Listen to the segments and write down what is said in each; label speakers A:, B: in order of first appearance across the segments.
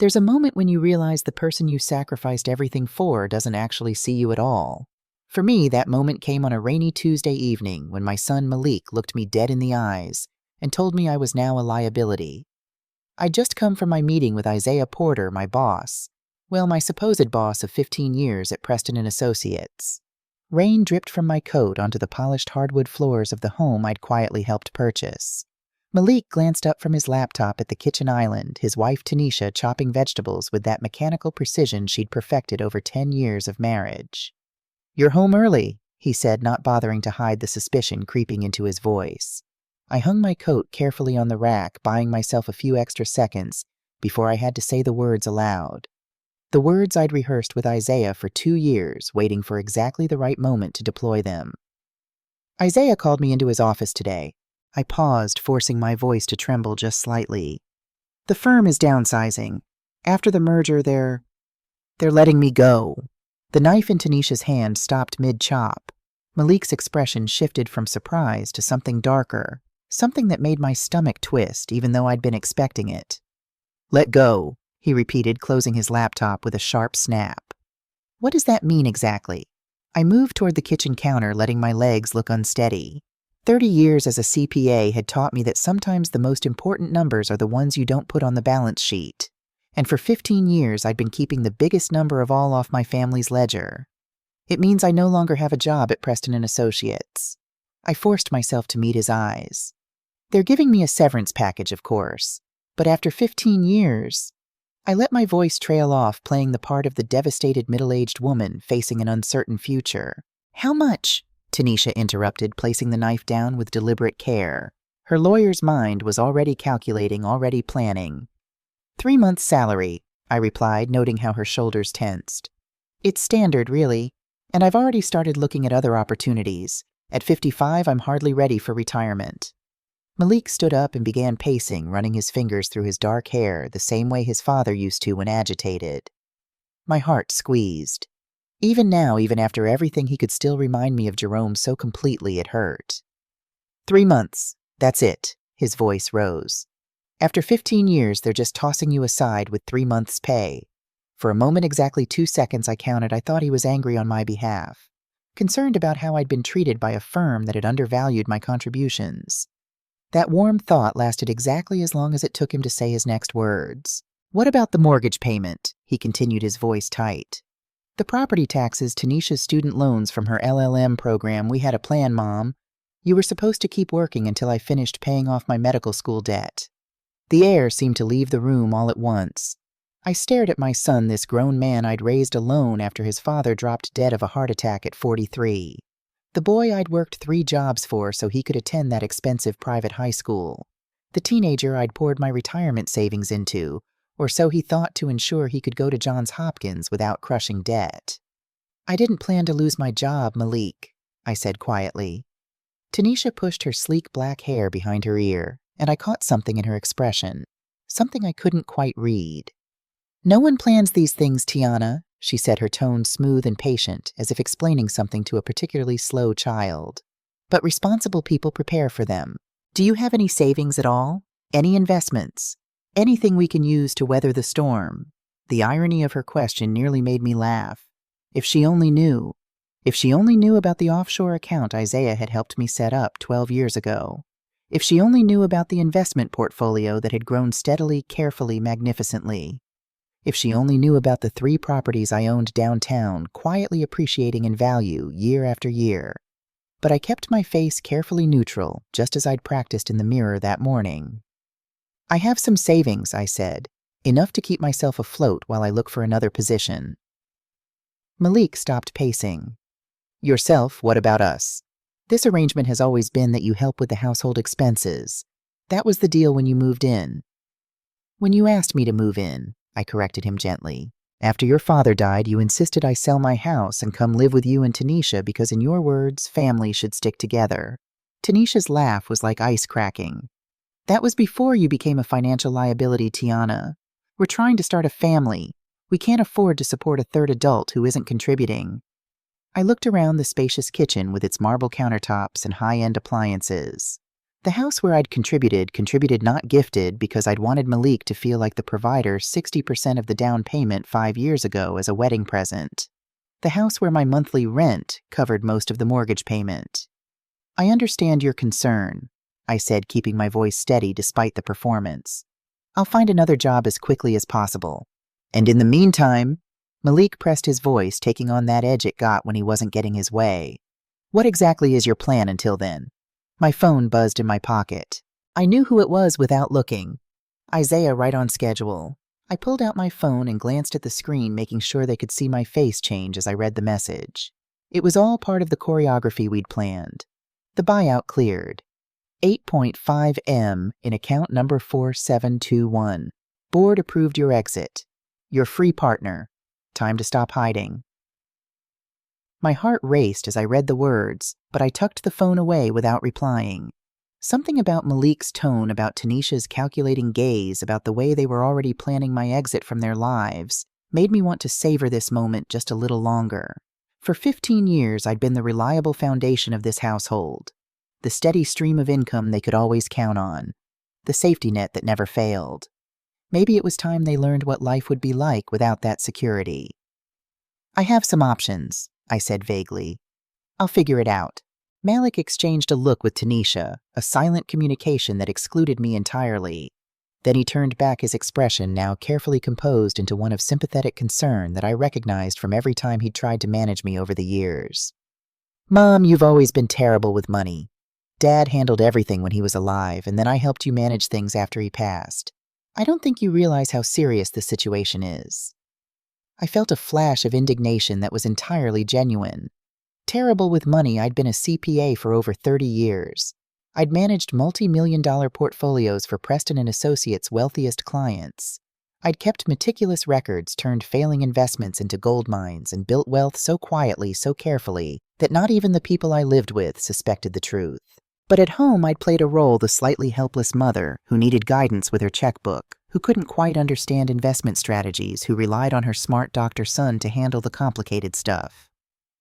A: There's a moment when you realize the person you sacrificed everything for doesn't actually see you at all. For me, that moment came on a rainy Tuesday evening when my son Malik looked me dead in the eyes and told me I was now a liability. I'd just come from my meeting with Isaiah Porter, my boss. Well, my supposed boss of 15 years at Preston & Associates. Rain dripped from my coat onto the polished hardwood floors of the home I'd quietly helped purchase. Malik glanced up from his laptop at the kitchen island, his wife Tanisha chopping vegetables with that mechanical precision she'd perfected over 10 years of marriage. "You're home early," he said, not bothering to hide the suspicion creeping into his voice. I hung my coat carefully on the rack, buying myself a few extra seconds before I had to say the words aloud. The words I'd rehearsed with Isaiah for 2 years, waiting for exactly the right moment to deploy them. Isaiah called me into his office today. I paused, forcing my voice to tremble just slightly. "The firm is downsizing. After the merger, they're letting me go." The knife in Tanisha's hand stopped mid-chop. Malik's expression shifted from surprise to something darker, something that made my stomach twist, even though I'd been expecting it. "Let go," he repeated, closing his laptop with a sharp snap. What does that mean exactly? I moved toward the kitchen counter, letting my legs look unsteady. 30 years as a CPA had taught me that sometimes the most important numbers are the ones you don't put on the balance sheet. And for 15 years, I'd been keeping the biggest number of all off my family's ledger. It means I no longer have a job at Preston & Associates. I forced myself to meet his eyes. They're giving me a severance package, of course. But after 15 years... I let my voice trail off, playing the part of the devastated middle-aged woman facing an uncertain future. "How much?" Tanisha interrupted, placing the knife down with deliberate care. Her lawyer's mind was already calculating, already planning. 3 months' salary, I replied, noting how her shoulders tensed. "It's standard, really, and I've already started looking at other opportunities. At 55, I'm hardly ready for retirement." Malik stood up and began pacing, running his fingers through his dark hair the same way his father used to when agitated. My heart squeezed. Even now, even after everything, he could still remind me of Jerome so completely it hurt. 3 months. That's it. His voice rose. After 15 years, they're just tossing you aside with 3 months' pay. For a moment, exactly 2 seconds I counted, I thought he was angry on my behalf, concerned about how I'd been treated by a firm that had undervalued my contributions. That warm thought lasted exactly as long as it took him to say his next words. "What about the mortgage payment?" He continued, his voice tight. "The property taxes, Tanisha's student loans from her LLM program. We had a plan, Mom. You were supposed to keep working until I finished paying off my medical school debt." The air seemed to leave the room all at once. I stared at my son, this grown man I'd raised alone after his father dropped dead of a heart attack at 43. The boy I'd worked 3 jobs for so he could attend that expensive private high school. The teenager I'd poured my retirement savings into, or so he thought, to ensure he could go to Johns Hopkins without crushing debt. "I didn't plan to lose my job, Malik," I said quietly. Tanisha pushed her sleek black hair behind her ear, and I caught something in her expression, something I couldn't quite read. "No one plans these things, Tiana," she said, her tone smooth and patient, as if explaining something to a particularly slow child. "But responsible people prepare for them. Do you have any savings at all? Any investments? Anything we can use to weather the storm?" The irony of her question nearly made me laugh. If she only knew. If she only knew about the offshore account Isaiah had helped me set up 12 years ago. If she only knew about the investment portfolio that had grown steadily, carefully, magnificently. If she only knew about the 3 properties I owned downtown, quietly appreciating in value year after year. But I kept my face carefully neutral, just as I'd practiced in the mirror that morning. "I have some savings," I said, "enough to keep myself afloat while I look for another position." Malik stopped pacing. "Yourself, what about us? This arrangement has always been that you help with the household expenses. That was the deal when you moved in." "When you asked me to move in," I corrected him gently. "After your father died, you insisted I sell my house and come live with you and Tanisha because, in your words, family should stick together." Tanisha's laugh was like ice cracking. "That was before you became a financial liability, Tiana. We're trying to start a family. We can't afford to support a third adult who isn't contributing." I looked around the spacious kitchen with its marble countertops and high-end appliances. The house where I'd contributed not gifted because I'd wanted Malik to feel like the provider 60% of the down payment 5 years ago as a wedding present. The house where my monthly rent covered most of the mortgage payment. I understand your concern, I said, keeping my voice steady despite the performance. I'll find another job as quickly as possible. And in the meantime, Malik pressed his voice, taking on that edge it got when he wasn't getting his way. What exactly is your plan until then? My phone buzzed in my pocket. I knew who it was without looking. Isaiah, right on schedule. I pulled out my phone and glanced at the screen, making sure they could see my face change as I read the message. It was all part of the choreography we'd planned. The buyout cleared. 8.5 M in account number 4721. Board approved your exit. Your free partner. Time to stop hiding. My heart raced as I read the words, but I tucked the phone away without replying. Something about Malik's tone, about Tanisha's calculating gaze, about the way they were already planning my exit from their lives, made me want to savor this moment just a little longer. For 15 years, I'd been the reliable foundation of this household, the steady stream of income they could always count on, the safety net that never failed. Maybe it was time they learned what life would be like without that security. I have some options, I said vaguely. I'll figure it out. Malik exchanged a look with Tanisha, a silent communication that excluded me entirely. Then he turned back his expression, now carefully composed, into one of sympathetic concern that I recognized from every time he'd tried to manage me over the years. Mom, you've always been terrible with money. Dad handled everything when he was alive, and then I helped you manage things after he passed. I don't think you realize how serious the situation is. I felt a flash of indignation that was entirely genuine. Terrible with money, I'd been a CPA for over 30 years. I'd managed multi-million-dollar portfolios for Preston & Associates' wealthiest clients. I'd kept meticulous records, turned failing investments into gold mines, and built wealth so quietly, so carefully, that not even the people I lived with suspected the truth. But at home, I'd played a role, the slightly helpless mother who needed guidance with her checkbook, who couldn't quite understand investment strategies, who relied on her smart doctor son to handle the complicated stuff.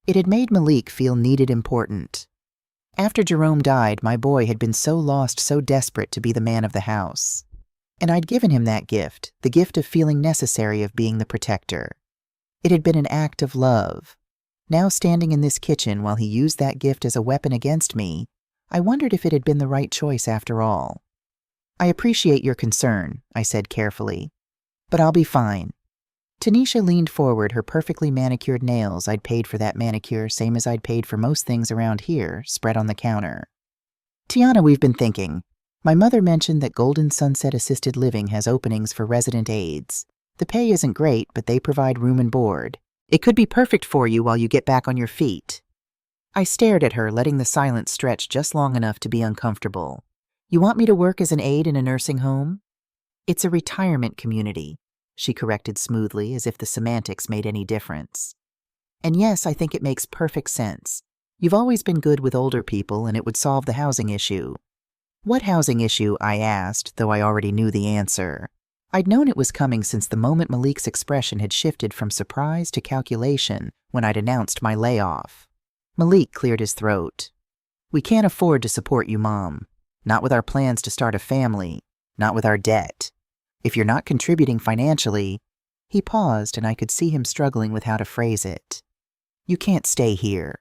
A: It had made Malik feel needed, important. After Jerome died, my boy had been so lost, so desperate to be the man of the house. And I'd given him that gift, the gift of feeling necessary, of being the protector. It had been an act of love. Now, standing in this kitchen while he used that gift as a weapon against me, I wondered if it had been the right choice after all. I appreciate your concern, I said carefully, but I'll be fine. Tanisha leaned forward, her perfectly manicured nails, I'd paid for that manicure, same as I'd paid for most things around here, spread on the counter. Tiana, we've been thinking. My mother mentioned that Golden Sunset Assisted Living has openings for resident aides. The pay isn't great, but they provide room and board. It could be perfect for you while you get back on your feet. I stared at her, letting the silence stretch just long enough to be uncomfortable. You want me to work as an aide in a nursing home? It's a retirement community, she corrected smoothly, as if the semantics made any difference. And yes, I think it makes perfect sense. You've always been good with older people, and it would solve the housing issue. What housing issue? I asked, though I already knew the answer. I'd known it was coming since the moment Malik's expression had shifted from surprise to calculation when I'd announced my layoff. Malik cleared his throat. We can't afford to support you, Mom. Not with our plans to start a family. Not with our debt. If you're not contributing financially— He paused, and I could see him struggling with how to phrase it. You can't stay here.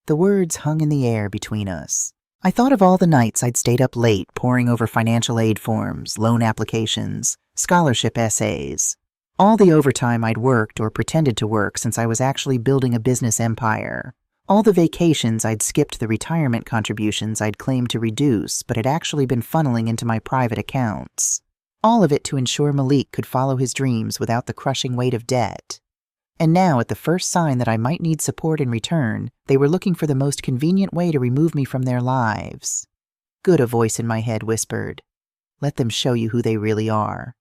A: The words hung in the air between us. I thought of all the nights I'd stayed up late poring over financial aid forms, loan applications, scholarship essays. All the overtime I'd worked or pretended to work since I was actually building a business empire. All the vacations I'd skipped, the retirement contributions I'd claimed to reduce but had actually been funneling into my private accounts. All of it to ensure Malik could follow his dreams without the crushing weight of debt. And now, at the first sign that I might need support in return, they were looking for the most convenient way to remove me from their lives. Good, a voice in my head whispered. Let them show you who they really are.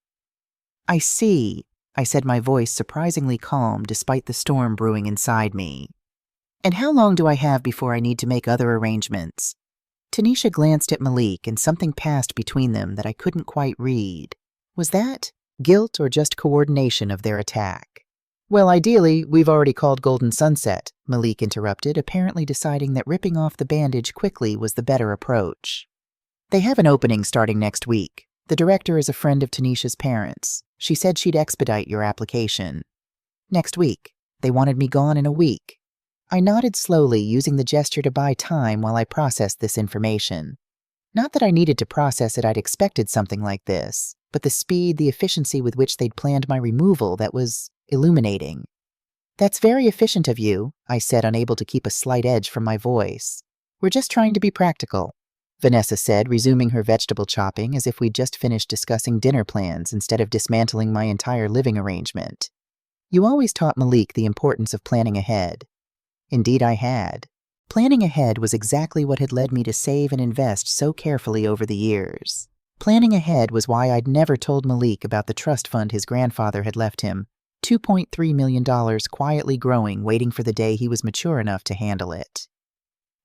A: I see, I said, my voice surprisingly calm despite the storm brewing inside me. And how long do I have before I need to make other arrangements? Tanisha glanced at Malik, and something passed between them that I couldn't quite read. Was that guilt or just coordination of their attack? Well, ideally, we've already called Golden Sunset, Malik interrupted, apparently deciding that ripping off the bandage quickly was the better approach. They have an opening starting next week. The director is a friend of Tanisha's parents. She said she'd expedite your application. Next week. They wanted me gone in a week. I nodded slowly, using the gesture to buy time while I processed this information. Not that I needed to process it, I'd expected something like this, but the speed, the efficiency with which they'd planned my removal, that was illuminating. That's very efficient of you, I said, unable to keep a slight edge from my voice. We're just trying to be practical, Vanessa said, resuming her vegetable chopping as if we'd just finished discussing dinner plans instead of dismantling my entire living arrangement. You always taught Malik the importance of planning ahead. Indeed, I had. Planning ahead was exactly what had led me to save and invest so carefully over the years. Planning ahead was why I'd never told Malik about the trust fund his grandfather had left him, $2.3 million quietly growing, waiting for the day he was mature enough to handle it.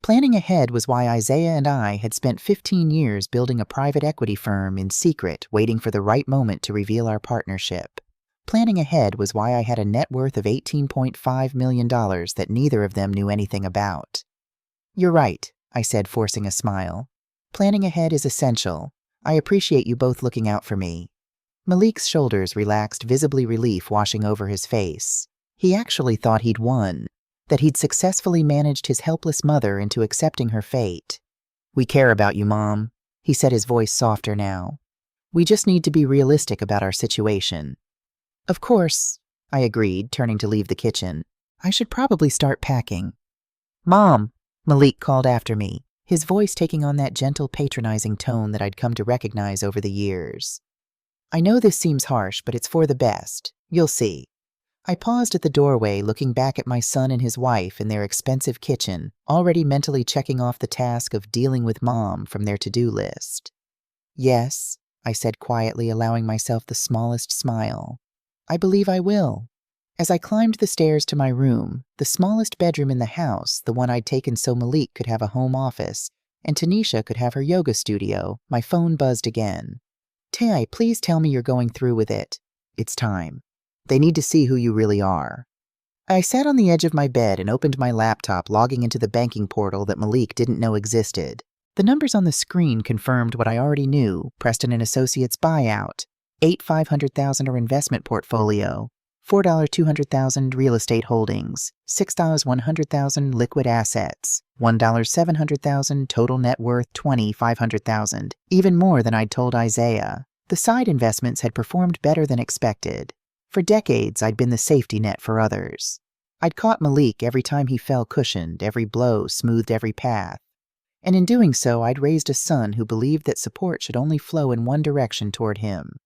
A: Planning ahead was why Isaiah and I had spent 15 years building a private equity firm in secret, waiting for the right moment to reveal our partnership. Planning ahead was why I had a net worth of $18.5 million that neither of them knew anything about. You're right, I said, forcing a smile. Planning ahead is essential. I appreciate you both looking out for me. Malik's shoulders relaxed, visibly relief washing over his face. He actually thought he'd won, that he'd successfully managed his helpless mother into accepting her fate. We care about you, Mom, he said, his voice softer now. We just need to be realistic about our situation. Of course, I agreed, turning to leave the kitchen. I should probably start packing. Mom, Malik called after me, his voice taking on that gentle, patronizing tone that I'd come to recognize over the years. I know this seems harsh, but it's for the best. You'll see. I paused at the doorway, looking back at my son and his wife in their expensive kitchen, already mentally checking off the task of dealing with Mom from their to-do list. Yes, I said quietly, allowing myself the smallest smile. I believe I will. As I climbed the stairs to my room, the smallest bedroom in the house, the one I'd taken so Malik could have a home office, and Tanisha could have her yoga studio, my phone buzzed again. Tay, please tell me you're going through with it. It's time. They need to see who you really are. I sat on the edge of my bed and opened my laptop, logging into the banking portal that Malik didn't know existed. The numbers on the screen confirmed what I already knew: Preston & Associates buyout, $500,000 investment portfolio, $200,000 real estate holdings, $100,000 liquid assets, $700,000 total net worth, $500,000, even more than I'd told Isaiah. The side investments had performed better than expected. For decades, I'd been the safety net for others. I'd caught Malik every time he fell, cushioned every blow, smoothed every path. And in doing so, I'd raised a son who believed that support should only flow in one direction toward him.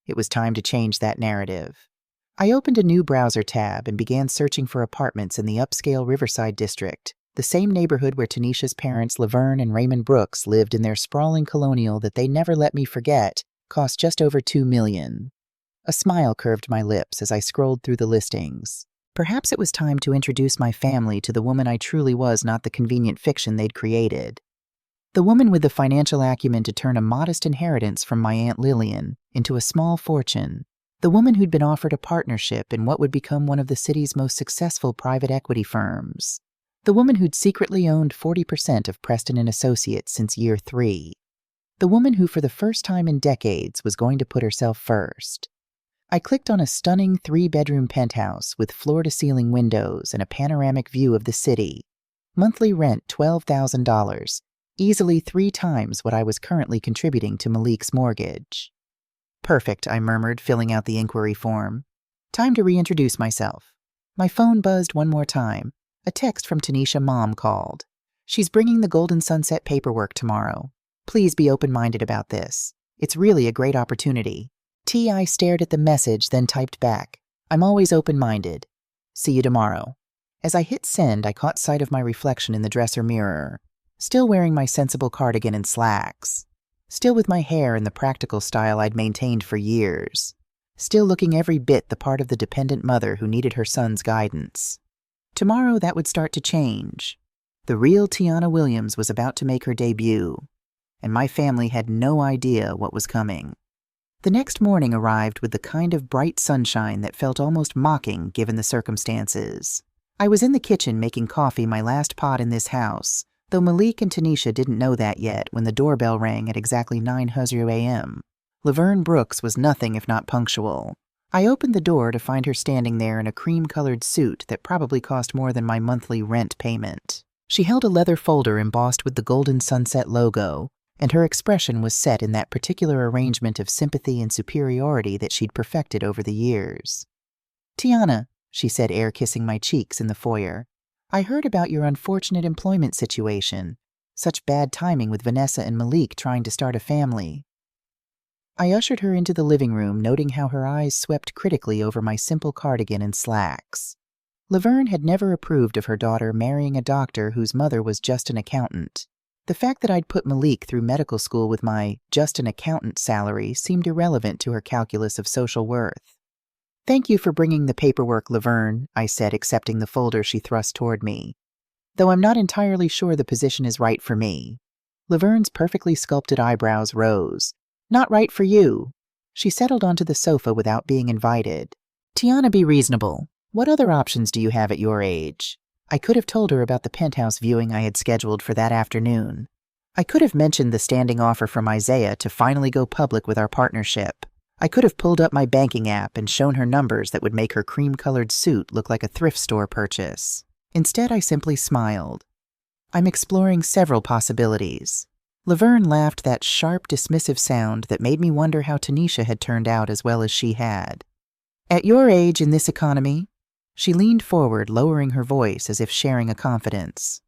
A: It was time to change that narrative. I opened a new browser tab and began searching for apartments in the upscale Riverside district, the same neighborhood where Tanisha's parents, Laverne and Raymond Brooks, lived in their sprawling colonial that they never let me forget, cost just over $2 million. A smile curved my lips as I scrolled through the listings. Perhaps it was time to introduce my family to the woman I truly was, not the convenient fiction they'd created. The woman with the financial acumen to turn a modest inheritance from my Aunt Lillian into a small fortune. The woman who'd been offered a partnership in what would become one of the city's most successful private equity firms. The woman who'd secretly owned 40% of Preston & Associates since year 3. The woman who, for the first time in decades, was going to put herself first. I clicked on a stunning 3-bedroom penthouse with floor-to-ceiling windows and a panoramic view of the city. Monthly rent $12,000, easily 3 times what I was currently contributing to Malik's mortgage. Perfect, I murmured, filling out the inquiry form. Time to reintroduce myself. My phone buzzed one more time. A text from Tanisha. Mom called. She's bringing the Golden Sunset paperwork tomorrow. Please be open-minded about this. It's really a great opportunity. I stared at the message, then typed back. I'm always open-minded. See you tomorrow. As I hit send, I caught sight of my reflection in the dresser mirror. Still wearing my sensible cardigan and slacks. Still with my hair in the practical style I'd maintained for years. Still looking every bit the part of the dependent mother who needed her son's guidance. Tomorrow that would start to change. The real Tiana Williams was about to make her debut, and my family had no idea what was coming. The next morning arrived with the kind of bright sunshine that felt almost mocking given the circumstances. I was in the kitchen making coffee, my last pot in this house, though Malik and Tanisha didn't know that yet when the doorbell rang at exactly 9:00 a.m. Laverne Brooks was nothing if not punctual. I opened the door to find her standing there in a cream-colored suit that probably cost more than my monthly rent payment. She held a leather folder embossed with the Golden Sunset logo, and her expression was set in that particular arrangement of sympathy and superiority that she'd perfected over the years. "Tiana," she said, air-kissing my cheeks in the foyer, "I heard about your unfortunate employment situation. Such bad timing with Vanessa and Malik trying to start a family." I ushered her into the living room, noting how her eyes swept critically over my simple cardigan and slacks. Laverne had never approved of her daughter marrying a doctor whose mother was just an accountant. The fact that I'd put Malik through medical school with my just an accountant salary seemed irrelevant to her calculus of social worth. "Thank you for bringing the paperwork, Laverne," I said, accepting the folder she thrust toward me. "Though I'm not entirely sure the position is right for me." Laverne's perfectly sculpted eyebrows rose. "Not right for you." She settled onto the sofa without being invited. "Tiana, be reasonable. What other options do you have at your age?" I could have told her about the penthouse viewing I had scheduled for that afternoon. I could have mentioned the standing offer from Isaiah to finally go public with our partnership. I could have pulled up my banking app and shown her numbers that would make her cream-colored suit look like a thrift store purchase. Instead, I simply smiled. "I'm exploring several possibilities." Laverne laughed that sharp, dismissive sound that made me wonder how Tanisha had turned out as well as she had. "At your age in this economy," she leaned forward, lowering her voice as if sharing a confidence.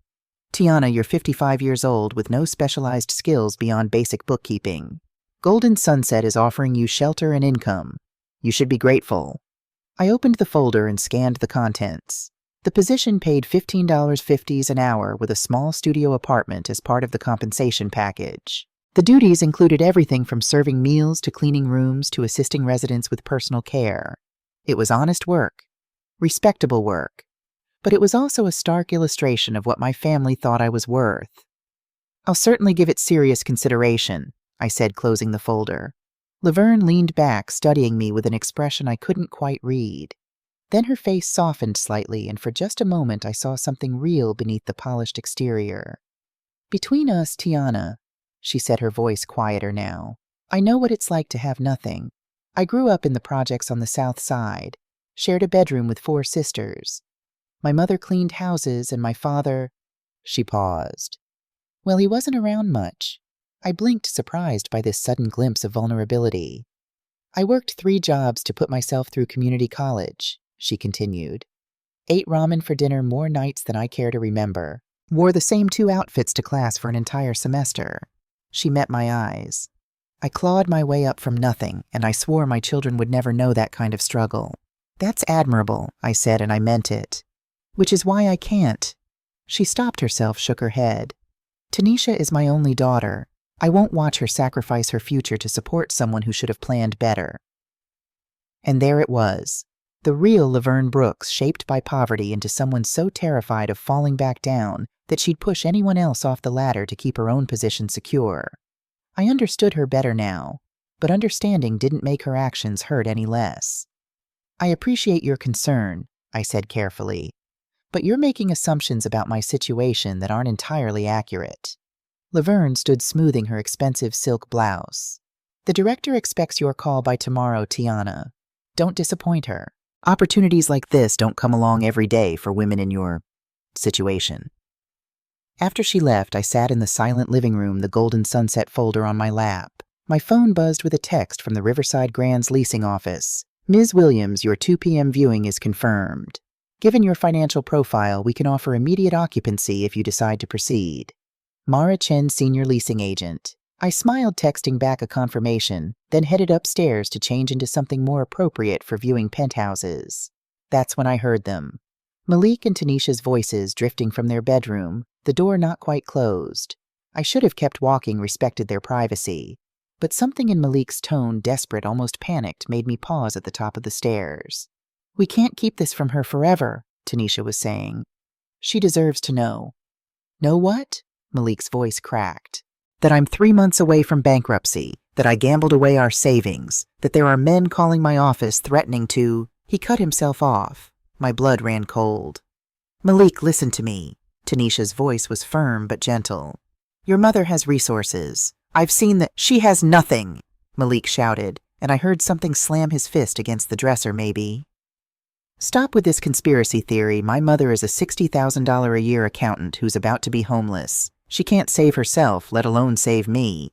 A: "Tiana, you're 55 years old with no specialized skills beyond basic bookkeeping. Golden Sunset is offering you shelter and income. You should be grateful." I opened the folder and scanned the contents. The position paid $15.50 an hour with a small studio apartment as part of the compensation package. The duties included everything from serving meals to cleaning rooms to assisting residents with personal care. It was honest work, respectable work, but it was also a stark illustration of what my family thought I was worth. "I'll certainly give it serious consideration," I said, closing the folder. Laverne leaned back, studying me with an expression I couldn't quite read. Then her face softened slightly, and for just a moment I saw something real beneath the polished exterior. "Between us, Tiana," she said, her voice quieter now, "I know what it's like to have nothing. I grew up in the projects on the South Side, shared a bedroom with 4 sisters. My mother cleaned houses, and my father—" She paused. "Well, he wasn't around much." I blinked, surprised by this sudden glimpse of vulnerability. "I worked 3 jobs to put myself through community college," she continued. "Ate ramen for dinner more nights than I care to remember. Wore the same 2 outfits to class for an entire semester." She met my eyes. "I clawed my way up from nothing, and I swore my children would never know that kind of struggle." "That's admirable," I said, and I meant it. "Which is why I can't." She stopped herself, shook her head. "Tanisha is my only daughter. I won't watch her sacrifice her future to support someone who should have planned better." And there it was. The real Laverne Brooks, shaped by poverty into someone so terrified of falling back down that she'd push anyone else off the ladder to keep her own position secure. I understood her better now, but understanding didn't make her actions hurt any less. "I appreciate your concern," I said carefully, "but you're making assumptions about my situation that aren't entirely accurate." Laverne stood smoothing her expensive silk blouse. "The director expects your call by tomorrow, Tiana. Don't disappoint her. Opportunities like this don't come along every day for women in your situation." After she left, I sat in the silent living room, the Golden Sunset folder on my lap. My phone buzzed with a text from the Riverside Grand's leasing office. "Ms. Williams, your 2 p.m. viewing is confirmed. Given your financial profile, we can offer immediate occupancy if you decide to proceed. Mara Chen, Senior Leasing Agent." I smiled, texting back a confirmation, then headed upstairs to change into something more appropriate for viewing penthouses. That's when I heard them. Malik and Tanisha's voices drifting from their bedroom, the door not quite closed. I should have kept walking, respected their privacy. But something in Malik's tone, desperate, almost panicked, made me pause at the top of the stairs. "We can't keep this from her forever," Tanisha was saying. "She deserves to know." "Know what?" Malik's voice cracked. "That I'm 3 months away from bankruptcy, that I gambled away our savings, that there are men calling my office threatening to—" He cut himself off. My blood ran cold. "Malik, listen to me. Tanisha's voice was firm but gentle. Your mother has resources. I've seen that. She has nothing, Malik shouted, and I heard something slam his fist against the dresser maybe. Stop with this conspiracy theory. My mother is a $60,000 a year accountant who's about to be homeless. She can't save herself, let alone save me.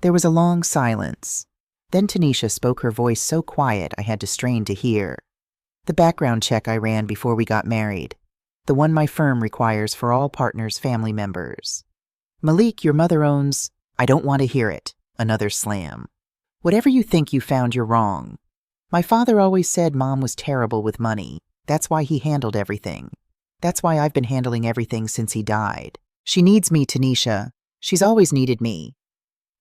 A: There was a long silence. Then Tanisha spoke, her voice so quiet I had to strain to hear. The background check I ran before we got married. The one my firm requires for all partners' family members. Malik, your mother owns... I don't want to hear it. Another slam. Whatever you think you found, you're wrong. My father always said Mom was terrible with money. That's why he handled everything. That's why I've been handling everything since he died. She needs me, Tanisha. She's always needed me.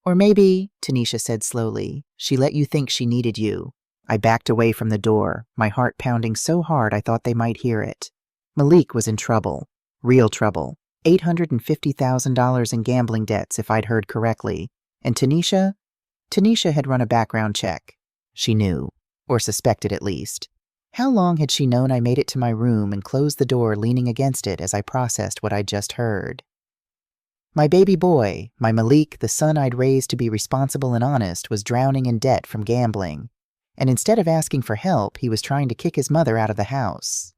A: Or maybe, Tanisha said slowly, she let you think she needed you. I backed away from the door, my heart pounding so hard I thought they might hear it. Malik was in trouble. Real trouble. $850,000 in gambling debts, if I'd heard correctly. And Tanisha had run a background check. She knew, or suspected at least. How long had she known I made it to my room and closed the door leaning against it as I processed what I'd just heard? My baby boy, my Malik, the son I'd raised to be responsible and honest, was drowning in debt from gambling. And instead of asking for help, he was trying to kick his mother out of the house.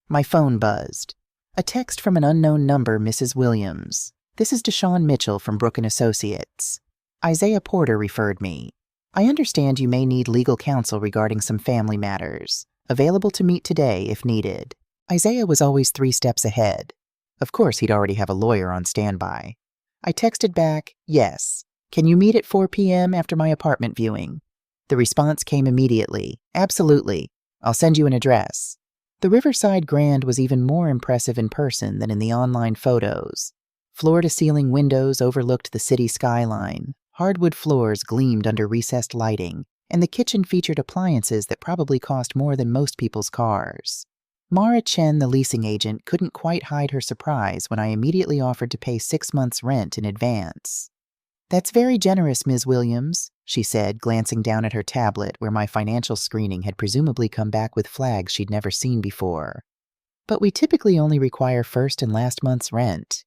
A: My phone buzzed. A text from an unknown number, Mrs. Williams. This is Deshaun Mitchell from Brook & Associates. Isaiah Porter referred me. I understand you may need legal counsel regarding some family matters. Available to meet today if needed. Isaiah was always 3 steps ahead. Of course, he'd already have a lawyer on standby. I texted back, yes. Can you meet at 4 p.m. after my apartment viewing? The response came immediately. Absolutely. I'll send you an address. The Riverside Grand was even more impressive in person than in the online photos. Floor-to-ceiling windows overlooked the city skyline. Hardwood floors gleamed under recessed lighting, and the kitchen featured appliances that probably cost more than most people's cars. Mara Chen, the leasing agent, couldn't quite hide her surprise when I immediately offered to pay 6 months' rent in advance. That's very generous, Ms. Williams, she said, glancing down at her tablet where my financial screening had presumably come back with flags she'd never seen before. But we typically only require first and last month's rent.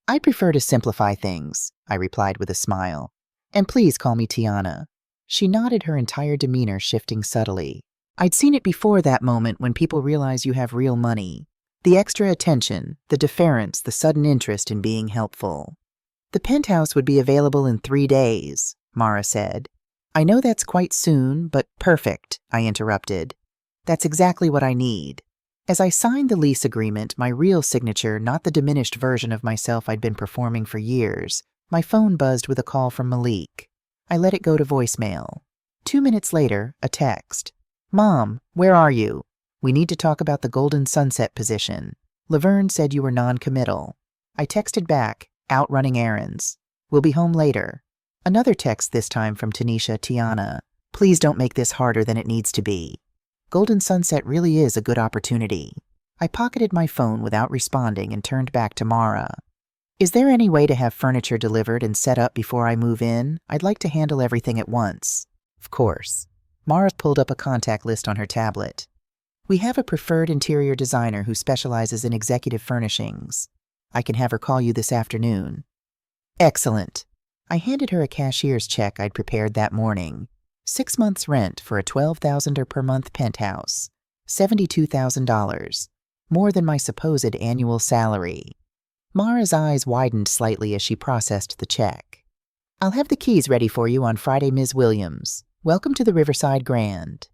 A: I prefer to simplify things, I replied with a smile. And please call me Tiana. She nodded, her entire demeanor shifting subtly. I'd seen it before, that moment when people realize you have real money. The extra attention, the deference, the sudden interest in being helpful. The penthouse would be available in 3 days, Mara said. I know that's quite soon, but perfect, I interrupted. That's exactly what I need. As I signed the lease agreement, my real signature, not the diminished version of myself I'd been performing for years, my phone buzzed with a call from Malik. I let it go to voicemail. 2 minutes later, a text. Mom, where are you? We need to talk about the Golden Sunset position. Laverne said you were non-committal. I texted back, out running errands. We'll be home later. Another text, this time from Tanisha, Tiana. Please don't make this harder than it needs to be. Golden Sunset really is a good opportunity. I pocketed my phone without responding and turned back to Mara. Is there any way to have furniture delivered and set up before I move in? I'd like to handle everything at once. Of course. Mara pulled up a contact list on her tablet. We have a preferred interior designer who specializes in executive furnishings. I can have her call you this afternoon. Excellent. I handed her a cashier's check I'd prepared that morning. 6 months' rent for a $12,000 per month penthouse. $72,000. More than my supposed annual salary. Mara's eyes widened slightly as she processed the check. I'll have the keys ready for you on Friday, Ms. Williams. Welcome to the Riverside Grand.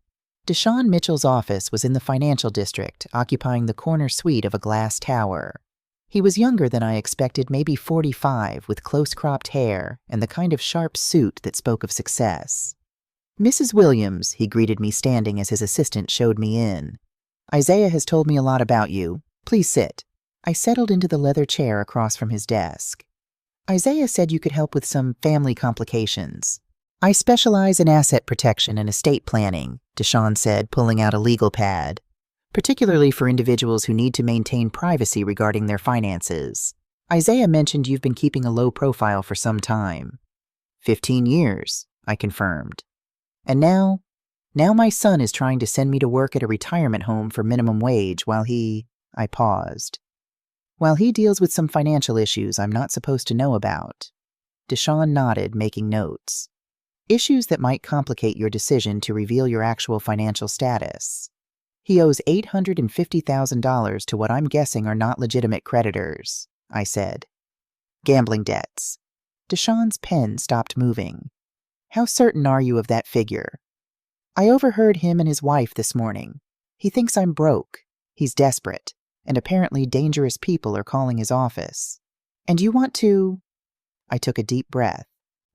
A: Deshaun Mitchell's office was in the financial district, occupying the corner suite of a glass tower. He was younger than I expected, maybe 45, with close-cropped hair and the kind of sharp suit that spoke of success. Mrs. Williams, he greeted me standing as his assistant showed me in. Isaiah has told me a lot about you. Please sit. I settled into the leather chair across from his desk. Isaiah said you could help with some family complications. I specialize in asset protection and estate planning, Deshaun said, pulling out a legal pad. Particularly for individuals who need to maintain privacy regarding their finances. Isaiah mentioned you've been keeping a low profile for some time. 15 years, I confirmed. And now my son is trying to send me to work at a retirement home for minimum wage while I paused. While he deals with some financial issues I'm not supposed to know about. Deshawn nodded, making notes. Issues that might complicate your decision to reveal your actual financial status. He owes $850,000 to what I'm guessing are not legitimate creditors, I said. Gambling debts. Deshawn's pen stopped moving. How certain are you of that figure? I overheard him and his wife this morning. He thinks I'm broke. He's desperate, and apparently dangerous people are calling his office. And you want to... I took a deep breath.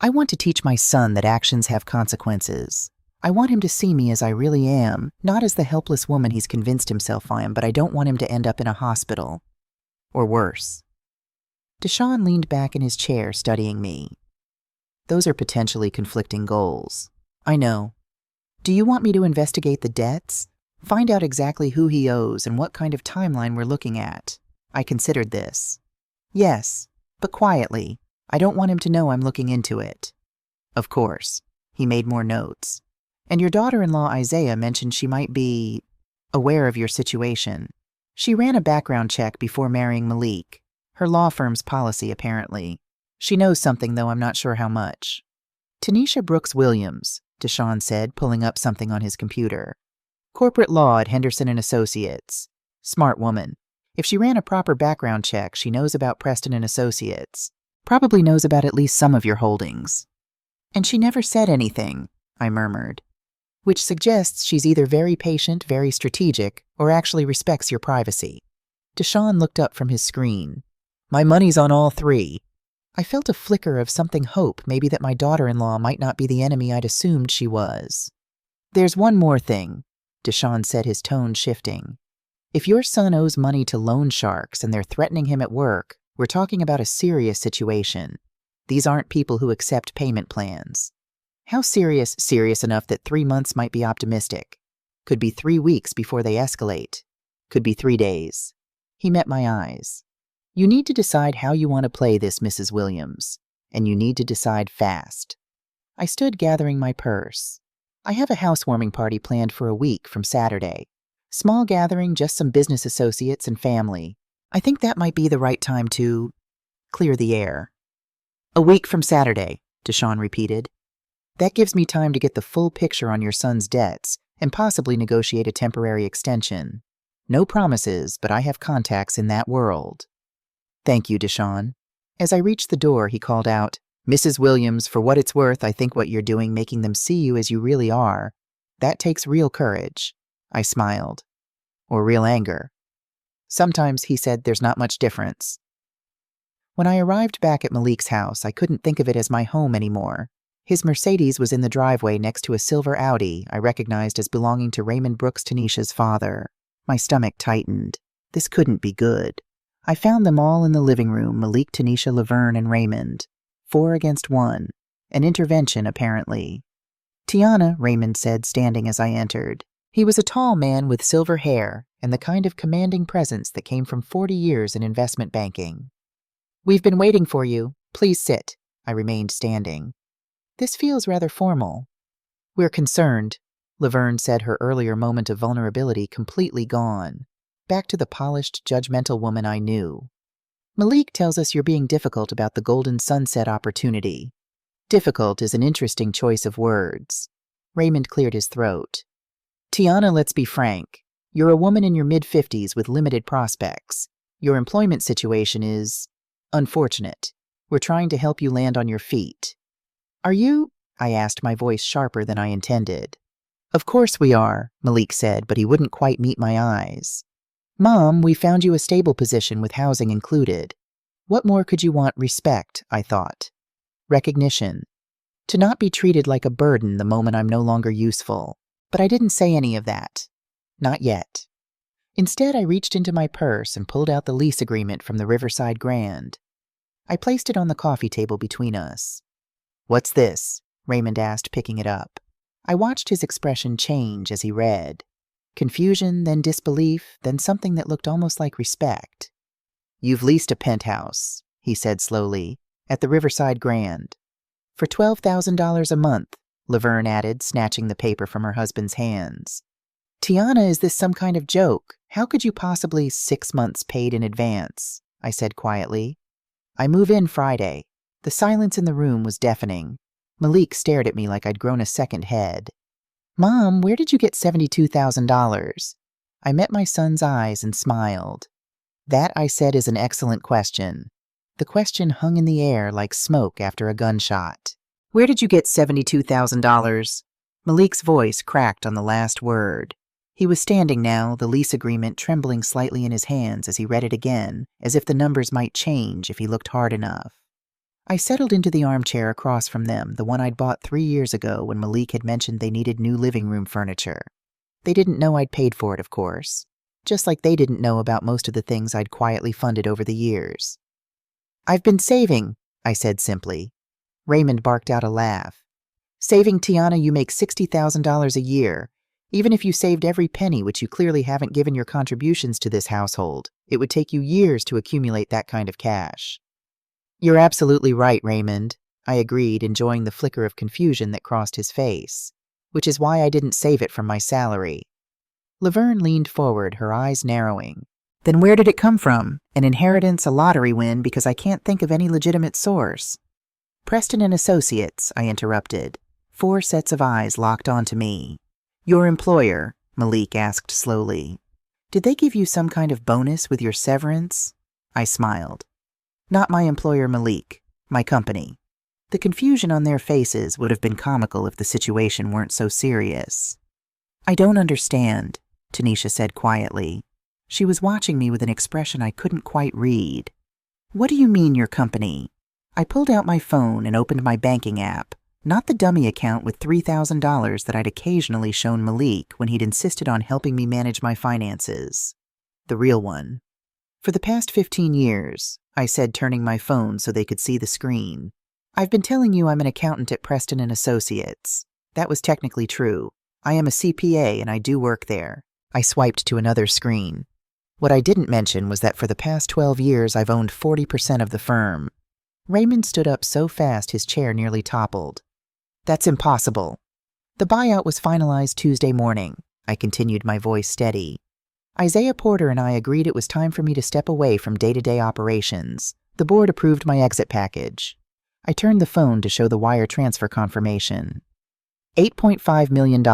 A: I want to teach my son that actions have consequences. I want him to see me as I really am, not as the helpless woman he's convinced himself I am, but I don't want him to end up in a hospital. Or worse. Deshawn leaned back in his chair, studying me. Those are potentially conflicting goals. I know. Do you want me to investigate the debts? Find out exactly who he owes and what kind of timeline we're looking at? I considered this. Yes, but quietly. I don't want him to know I'm looking into it. Of course. He made more notes. And your daughter-in-law Isaiah mentioned she might be aware of your situation. She ran a background check before marrying Malik. Her law firm's policy, apparently. She knows something, though I'm not sure how much. Tanisha Brooks Williams, Deshawn said, pulling up something on his computer. Corporate law at Henderson & Associates. Smart woman. If she ran a proper background check, she knows about Preston & Associates. Probably knows about at least some of your holdings. And she never said anything, I murmured. Which suggests she's either very patient, very strategic, or actually respects your privacy. Deshawn looked up from his screen. My money's on all three. I felt a flicker of something hope, maybe that my daughter-in-law might not be the enemy I'd assumed she was. There's one more thing, Deshawn said, his tone shifting. If your son owes money to loan sharks and they're threatening him at work, we're talking about a serious situation. These aren't people who accept payment plans. How serious? Serious enough that 3 months might be optimistic. Could be 3 weeks before they escalate. Could be 3 days. He met my eyes. You need to decide how you want to play this, Mrs. Williams, and you need to decide fast. I stood gathering my purse. I have a housewarming party planned for a week from Saturday. Small gathering, just some business associates and family. I think that might be the right time to clear the air. A week from Saturday, Deshawn repeated. That gives me time to get the full picture on your son's debts and possibly negotiate a temporary extension. No promises, but I have contacts in that world. Thank you, Deshawn. As I reached the door, he called out, Mrs. Williams, for what it's worth, I think what you're doing, making them see you as you really are, that takes real courage. I smiled. Or real anger. Sometimes, he said, there's not much difference. When I arrived back at Malik's house, I couldn't think of it as my home anymore. His Mercedes was in the driveway next to a silver Audi I recognized as belonging to Raymond Brooks, Tanisha's father. My stomach tightened. This couldn't be good. I found them all in the living room, Malik, Tanisha, Laverne, and Raymond. 4 against 1. An intervention, apparently. Tiana, Raymond said, standing as I entered. He was a tall man with silver hair and the kind of commanding presence that came from 40 years in investment banking. We've been waiting for you. Please sit. I remained standing. This feels rather formal. We're concerned, Laverne said, her earlier moment of vulnerability completely gone. Back to the polished, judgmental woman I knew. Malik tells us you're being difficult about the Golden Sunset opportunity. Difficult is an interesting choice of words. Raymond cleared his throat. Tiana, let's be frank. You're a woman in your mid-50s with limited prospects. Your employment situation is unfortunate. We're trying to help you land on your feet. Are you? I asked, my voice sharper than I intended. Of course we are, Malik said, but he wouldn't quite meet my eyes. Mom, we found you a stable position with housing included. What more could you want? Respect, I thought. Recognition. To not be treated like a burden the moment I'm no longer useful. But I didn't say any of that. Not yet. Instead, I reached into my purse and pulled out the lease agreement from the Riverside Grand. I placed it on the coffee table between us. What's this? Raymond asked, picking it up. I watched his expression change as he read. Confusion, then disbelief, then something that looked almost like respect. You've leased a penthouse, he said slowly, at the Riverside Grand. For $12,000 a month, Laverne added, snatching the paper from her husband's hands. Tiana, is this some kind of joke? How could you possibly 6 months paid in advance? I said quietly. I move in Friday. The silence in the room was deafening. Malik stared at me like I'd grown a second head. Mom, where did you get $72,000? I met my son's eyes and smiled. That, I said, is an excellent question. The question hung in the air like smoke after a gunshot. Where did you get $72,000? Malik's voice cracked on the last word. He was standing now, the lease agreement trembling slightly in his hands as he read it again, as if the numbers might change if he looked hard enough. I settled into the armchair across from them, the one I'd bought 3 years ago when Malik had mentioned they needed new living room furniture. They didn't know I'd paid for it, of course, just like they didn't know about most of the things I'd quietly funded over the years. I've been saving, I said simply. Raymond barked out a laugh. Saving, Tiana, you make $60,000 a year. Even if you saved every penny, which you clearly haven't given your contributions to this household, it would take you years to accumulate that kind of cash. You're absolutely right, Raymond, I agreed, enjoying the flicker of confusion that crossed his face, which is why I didn't save it from my salary. Laverne leaned forward, her eyes narrowing. Then where did it come from? An inheritance, a lottery win, because I can't think of any legitimate source. Preston and Associates, I interrupted. 4 sets of eyes locked onto me. Your employer, Malik asked slowly. Did they give you some kind of bonus with your severance? I smiled. Not my employer, Malik. My company. The confusion on their faces would have been comical if the situation weren't so serious. I don't understand, Tanisha said quietly. She was watching me with an expression I couldn't quite read. What do you mean, your company? I pulled out my phone and opened my banking app, not the dummy account with $3,000 that I'd occasionally shown Malik when he'd insisted on helping me manage my finances. The real one. For the past 15 years, I said, turning my phone so they could see the screen, I've been telling you I'm an accountant at Preston and Associates. That was technically true. I am a CPA and I do work there. I swiped to another screen. What I didn't mention was that for the past 12 years I've owned 40% of the firm. Raymond stood up so fast his chair nearly toppled. That's impossible. The buyout was finalized Tuesday morning. I continued, my voice steady. Isaiah Porter and I agreed it was time for me to step away from day-to-day operations. The board approved my exit package. I turned the phone to show the wire transfer confirmation. $8.5 million,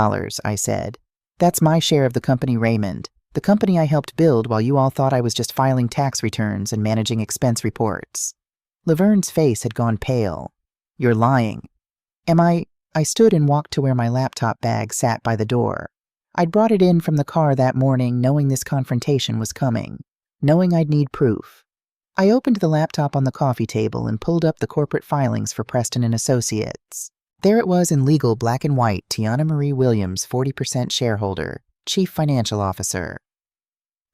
A: I said. That's my share of the company, Raymond. The company I helped build while you all thought I was just filing tax returns and managing expense reports. Laverne's face had gone pale. You're lying. Am I? I stood and walked to where my laptop bag sat by the door. I'd brought it in from the car that morning knowing this confrontation was coming, knowing I'd need proof. I opened the laptop on the coffee table and pulled up the corporate filings for Preston and Associates. There it was in legal black and white, Tiana Marie Williams, 40% shareholder, Chief Financial Officer.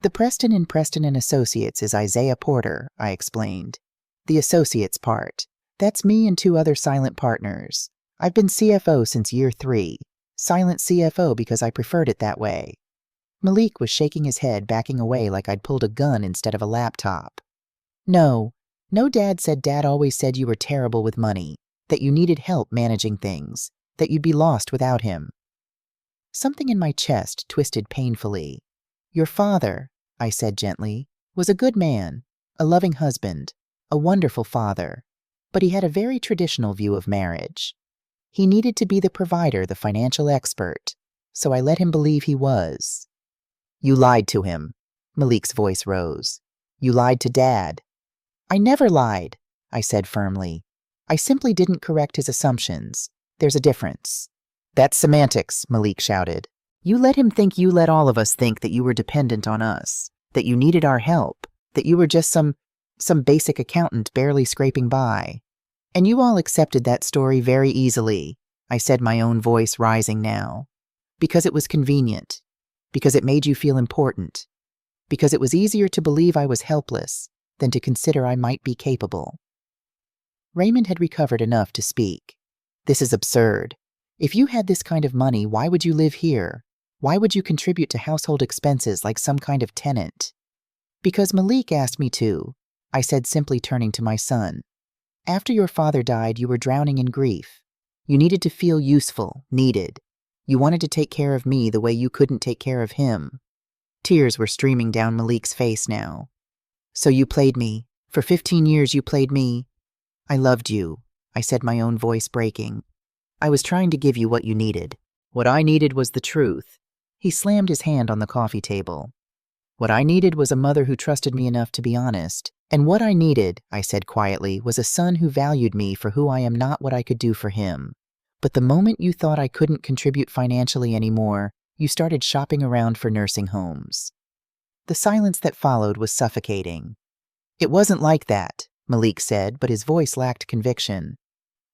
A: The Preston and Associates is Isaiah Porter, I explained. The Associates part. That's me and 2 other silent partners. I've been CFO since year 3. Silent CFO because I preferred it that way. Malik was shaking his head, backing away like I'd pulled a gun instead of a laptop. No, Dad said Dad always said you were terrible with money, that you needed help managing things, that you'd be lost without him. Something in my chest twisted painfully. Your father, I said gently, was a good man, a loving husband, a wonderful father, but he had a very traditional view of marriage. He needed to be the provider, the financial expert, so I let him believe he was. You lied to him. Malik's voice rose. You lied to Dad. I never lied, I said firmly. I simply didn't correct his assumptions. There's a difference. That's semantics, Malik shouted. You let him think you let all of us think that you were dependent on us, that you needed our help, that you were just some basic accountant barely scraping by. And you all accepted that story very easily, I said, my own voice rising now. Because it was convenient. Because it made you feel important. Because it was easier to believe I was helpless than to consider I might be capable. Raymond had recovered enough to speak. This is absurd. If you had this kind of money, why would you live here? Why would you contribute to household expenses like some kind of tenant? Because Malik asked me to, I said, simply, turning to my son. After your father died, you were drowning in grief. You needed to feel useful, needed. You wanted to take care of me the way you couldn't take care of him. Tears were streaming down Malik's face now. So you played me. For 15 years you played me. I loved you, I said, my own voice breaking. I was trying to give you what you needed. What I needed was the truth. He slammed his hand on the coffee table. What I needed was a mother who trusted me enough to be honest. And what I needed, I said quietly, was a son who valued me for who I am, not what I could do for him. But the moment you thought I couldn't contribute financially anymore, you started shopping around for nursing homes. The silence that followed was suffocating. It wasn't like that, Malik said, but his voice lacked conviction.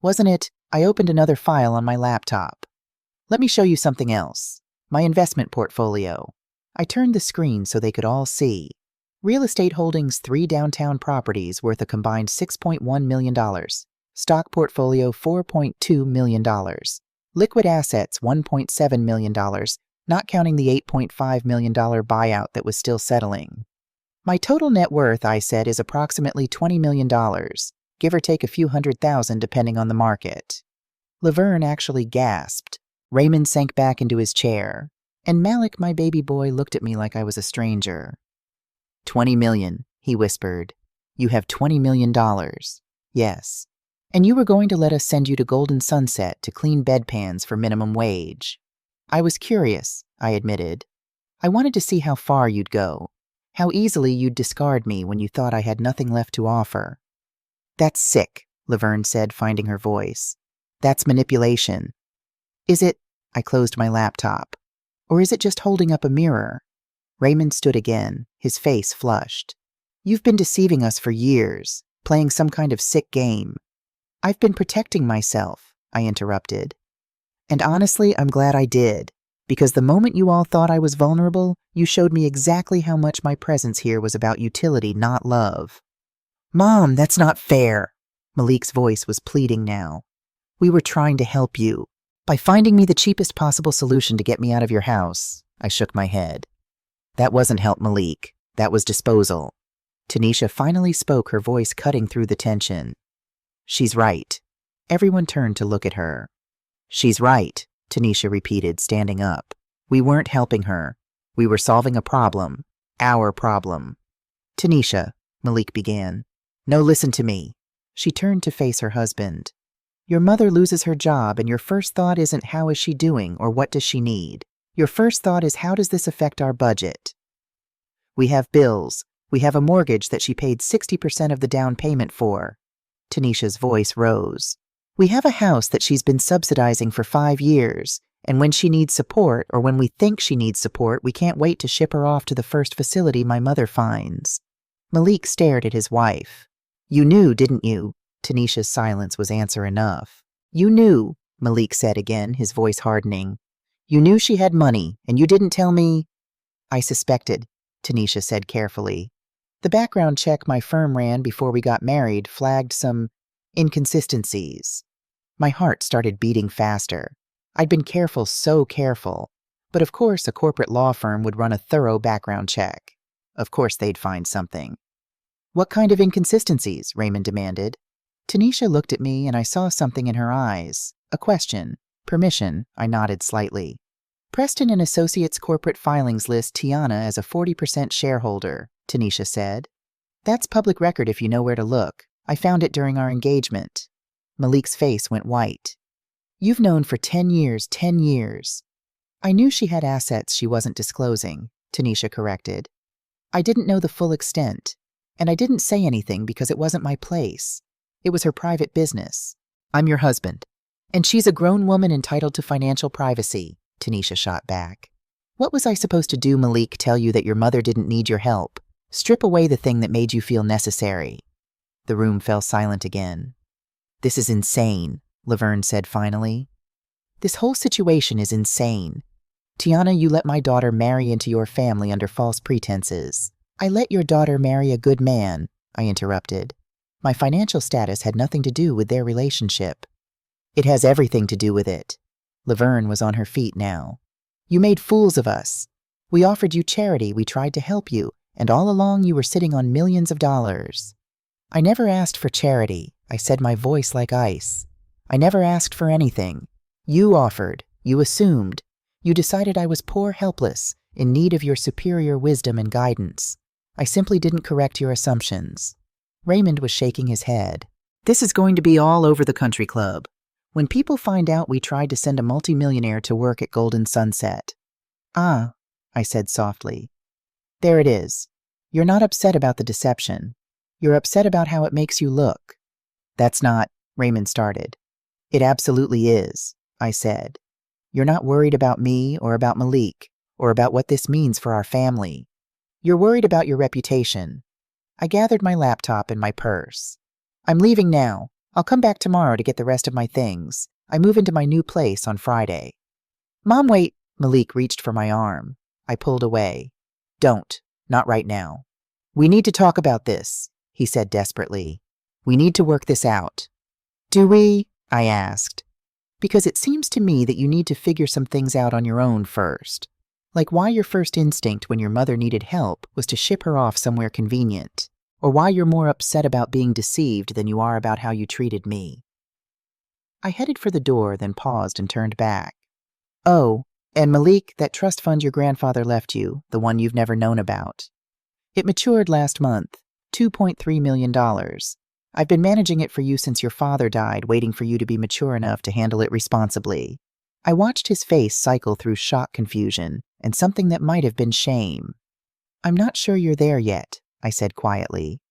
A: Wasn't it? I opened another file on my laptop. Let me show you something else. My investment portfolio. I turned the screen so they could all see. Real estate holdings, 3 downtown properties worth a combined $6.1 million. Stock portfolio, $4.2 million. Liquid assets, $1.7 million, not counting the $8.5 million buyout that was still settling. My total net worth, I said, is approximately $20 million, give or take a few $100,000 depending on the market. Laverne actually gasped. Raymond sank back into his chair, and Malik, my baby boy, looked at me like I was a stranger. $20 million, he whispered. You have $20 million. Yes. And you were going to let us send you to Golden Sunset to clean bedpans for minimum wage. I was curious, I admitted. I wanted to see how far you'd go, how easily you'd discard me when you thought I had nothing left to offer. That's sick, Laverne said, finding her voice. That's manipulation. Is it? I closed my laptop. Or is it just holding up a mirror? Raymond stood again, his face flushed. You've been deceiving us for years, playing some kind of sick game. I've been protecting myself, I interrupted. And honestly, I'm glad I did, because the moment you all thought I was vulnerable, you showed me exactly how much my presence here was about utility, not love. Mom, that's not fair. Malik's voice was pleading now. We were trying to help you. By finding me the cheapest possible solution to get me out of your house, I shook my head. That wasn't help, Malik. That was disposal. Tanisha finally spoke, her voice cutting through the tension. She's right. Everyone turned to look at her. She's right, Tanisha repeated, standing up. We weren't helping her. We were solving a problem. Our problem. Tanisha, Malik began. No, listen to me. She turned to face her husband. Your mother loses her job, and your first thought isn't how is she doing or what does she need. Your first thought is how does this affect our budget? We have bills. We have a mortgage that she paid 60% of the down payment for. Tanisha's voice rose. We have a house that she's been subsidizing for 5 years, and when she needs support, or when we think she needs support, we can't wait to ship her off to the first facility my mother finds. Malik stared at his wife. You knew, didn't you? Tanisha's silence was answer enough. You knew, Malik said again, his voice hardening. You knew she had money, and you didn't tell me. I suspected, Tanisha said carefully. The background check my firm ran before we got married flagged some inconsistencies. My heart started beating faster. I'd been careful, so careful. But of course a corporate law firm would run a thorough background check. Of course they'd find something. What kind of inconsistencies? Raymond demanded. Tanisha looked at me and I saw something in her eyes. A question. Permission, I nodded slightly. Preston and Associates corporate filings list Tiana as a 40% shareholder, Tanisha said. That's public record if you know where to look. I found it during our engagement. Malik's face went white. You've known for 10 years, 10 years. I knew she had assets she wasn't disclosing, Tanisha corrected. I didn't know the full extent, and I didn't say anything because it wasn't my place. It was her private business. I'm your husband. And she's a grown woman entitled to financial privacy, Tanisha shot back. What was I supposed to do, Malik, tell you that your mother didn't need your help? Strip away the thing that made you feel necessary. The room fell silent again. This is insane, Laverne said finally. This whole situation is insane. Tiana, you let my daughter marry into your family under false pretenses. I let your daughter marry a good man, I interrupted. My financial status had nothing to do with their relationship. It has everything to do with it. Laverne was on her feet now. You made fools of us. We offered you charity, we tried to help you, and all along you were sitting on millions of dollars. I never asked for charity, I said, my voice like ice. I never asked for anything. You offered, you assumed. You decided I was poor, helpless, in need of your superior wisdom and guidance. I simply didn't correct your assumptions. Raymond was shaking his head. This is going to be all over the country club. When people find out we tried to send a multimillionaire to work at Golden Sunset. Ah, I said softly. There it is. You're not upset about the deception. You're upset about how it makes you look. That's not, Raymond started. It absolutely is, I said. You're not worried about me or about Malik or about what this means for our family. You're worried about your reputation. I gathered my laptop and my purse. I'm leaving now. I'll come back tomorrow to get the rest of my things. I move into my new place on Friday. Mom, wait. Malik reached for my arm. I pulled away. Don't. Not right now. We need to talk about this, he said desperately. We need to work this out. Do we? I asked. Because it seems to me that you need to figure some things out on your own first. Like why your first instinct when your mother needed help was to ship her off somewhere convenient, or why you're more upset about being deceived than you are about how you treated me. I headed for the door, then paused and turned back. Oh, and Malik, that trust fund your grandfather left you, the one you've never known about. It matured last month, $2.3 million. I've been managing it for you since your father died, waiting for you to be mature enough to handle it responsibly. I watched his face cycle through shock, confusion, and something that might have been shame. I'm not sure you're there yet, I said quietly.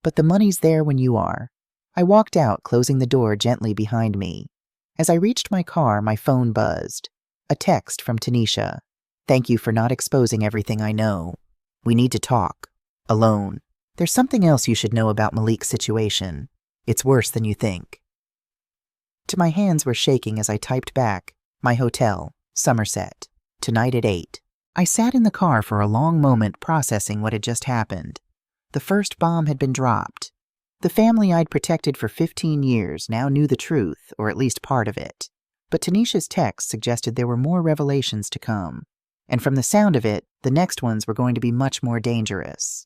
A: But the money's there when you are. I walked out, closing the door gently behind me. As I reached my car, my phone buzzed. A text from Tanisha. Thank you for not exposing everything I know. We need to talk. Alone. There's something else you should know about Malik's situation. It's worse than you think. My hands were shaking as I typed back, my hotel, Somerset, tonight at 8. I sat in the car for a long moment processing what had just happened. The first bomb had been dropped. The family I'd protected for 15 years now knew the truth, or at least part of it. But Tanisha's text suggested there were more revelations to come. And from the sound of it, the next ones were going to be much more dangerous.